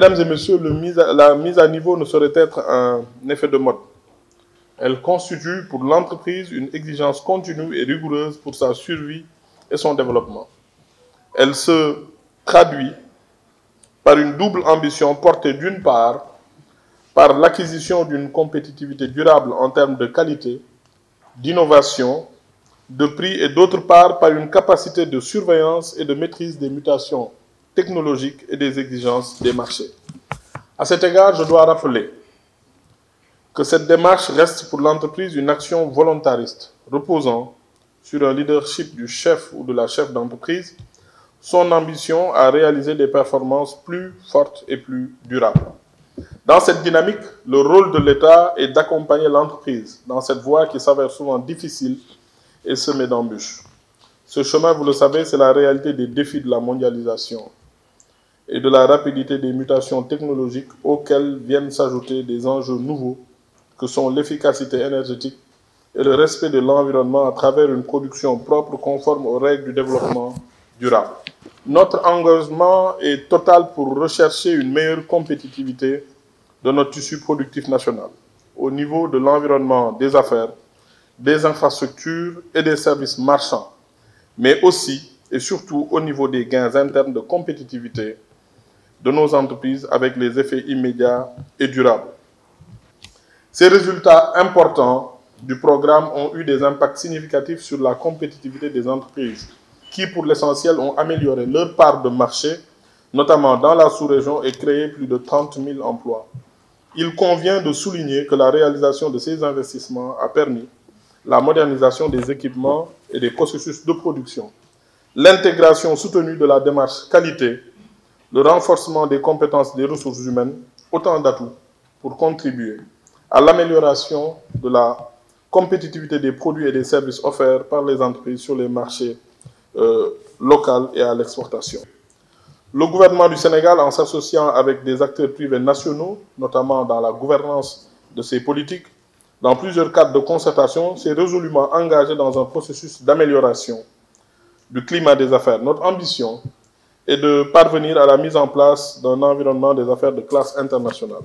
Mesdames et messieurs, la mise à niveau ne saurait être un effet de mode. Elle constitue pour l'entreprise une exigence continue et rigoureuse pour sa survie et son développement. Elle se traduit par une double ambition portée d'une part par l'acquisition d'une compétitivité durable en termes de qualité, d'innovation, de prix et d'autre part par une capacité de surveillance et de maîtrise des mutations technologiques et des exigences des marchés. À cet égard, je dois rappeler que cette démarche reste pour l'entreprise une action volontariste, reposant sur un leadership du chef ou de la chef d'entreprise, son ambition à réaliser des performances plus fortes et plus durables. Dans cette dynamique, le rôle de l'État est d'accompagner l'entreprise dans cette voie qui s'avère souvent difficile et semée d'embûches. Ce chemin, vous le savez, c'est la réalité des défis de la mondialisation et de la rapidité des mutations technologiques auxquelles viennent s'ajouter des enjeux nouveaux que sont l'efficacité énergétique et le respect de l'environnement à travers une production propre conforme aux règles du développement durable. Notre engagement est total pour rechercher une meilleure compétitivité de notre tissu productif national au niveau de l'environnement des affaires, des infrastructures et des services marchands, mais aussi et surtout au niveau des gains internes de compétitivité de nos entreprises avec les effets immédiats et durables. Ces résultats importants du programme ont eu des impacts significatifs sur la compétitivité des entreprises qui, pour l'essentiel, ont amélioré leur part de marché, notamment dans la sous-région, et créé plus de 30 000 emplois. Il convient de souligner que la réalisation de ces investissements a permis la modernisation des équipements et des processus de production, l'intégration soutenue de la démarche qualité, le renforcement des compétences des ressources humaines, autant d'atouts pour contribuer à l'amélioration de la compétitivité des produits et des services offerts par les entreprises sur les marchés locaux et à l'exportation. Le gouvernement du Sénégal, en s'associant avec des acteurs privés nationaux, notamment dans la gouvernance de ses politiques, dans plusieurs cadres de concertation, s'est résolument engagé dans un processus d'amélioration du climat des affaires. Notre ambition est de parvenir à la mise en place d'un environnement des affaires de classe internationale.